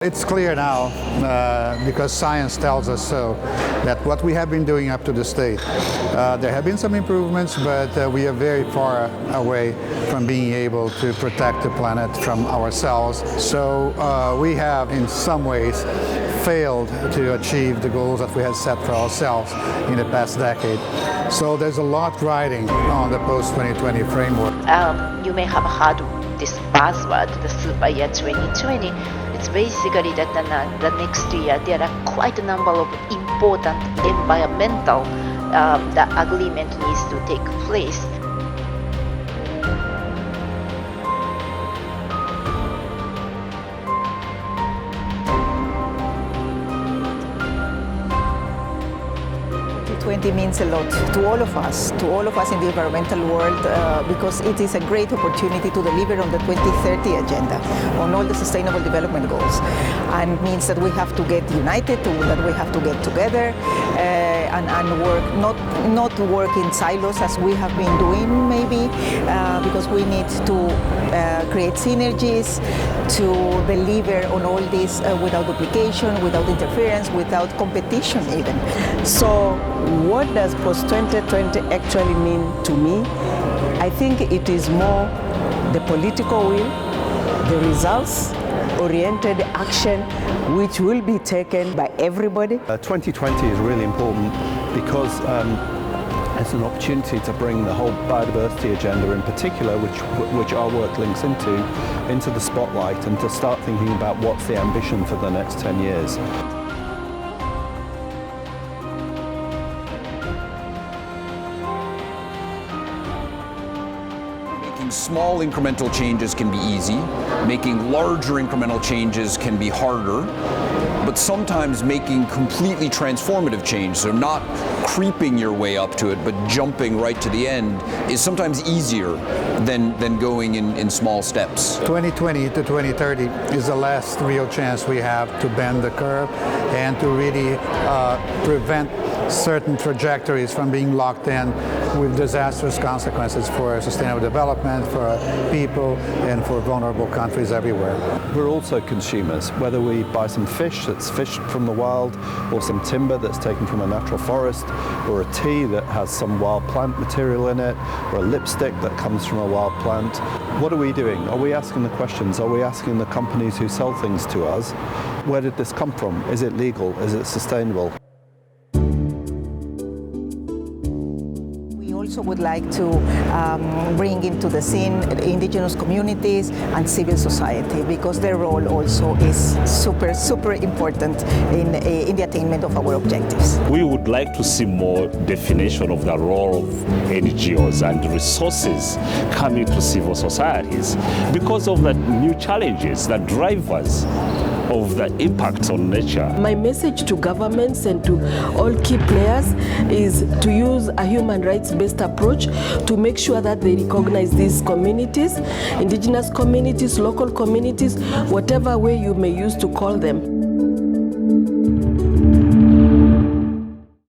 It's clear now, because science tells us so, that what we have been doing up to this date, there have been some improvements, but we are very far away from being able to protect the planet from ourselves. So we have, in some ways, failed to achieve the goals that we had set for ourselves in the past decade. So there's a lot riding on the post-2020 framework. You may have heard this buzzword, the Super Year 2020. It's basically that the next year there are quite a number of important environmental the agreement needs to take place. It means a lot to all of us in the environmental world, because it is a great opportunity to deliver on the 2030 agenda, on all the sustainable development goals, and means that we have to get united, that we have to get together and work, not work in silos as we have been doing maybe, because we need to create synergies to deliver on all this without duplication, without interference, without competition even. So what does post-2020 actually mean to me? I think it is more the political will, the results-oriented action which will be taken by everybody. 2020 is really important because it's an opportunity to bring the whole biodiversity agenda in particular, which our work links into the spotlight, and to start thinking about what's the ambition for the next 10 years. Making small incremental changes can be easy. Making larger incremental changes can be harder. But sometimes making completely transformative change, so not creeping your way up to it, but jumping right to the end, is sometimes easier than going in small steps. 2020 to 2030 is the last real chance we have to bend the curve and to really prevent certain trajectories from being locked in with disastrous consequences for sustainable development, for people, and for vulnerable countries everywhere. We're also consumers, whether we buy some fish that's fished from the wild, or some timber that's taken from a natural forest, or a tea that has some wild plant material in it, or a lipstick that comes from a wild plant. What are we doing? Are we asking the questions? Are we asking the companies who sell things to us, where did this come from? Is it legal? Is it sustainable? Also would like to bring into the scene indigenous communities and civil society, because their role also is super important in the attainment of our objectives. We would like to see more definition of the role of NGOs and resources coming to civil societies because of the new challenges, the drivers of the impact on nature. My message to governments and to all key players is to use a human rights-based approach to make sure that they recognize these communities, indigenous communities, local communities, whatever way you may use to call them.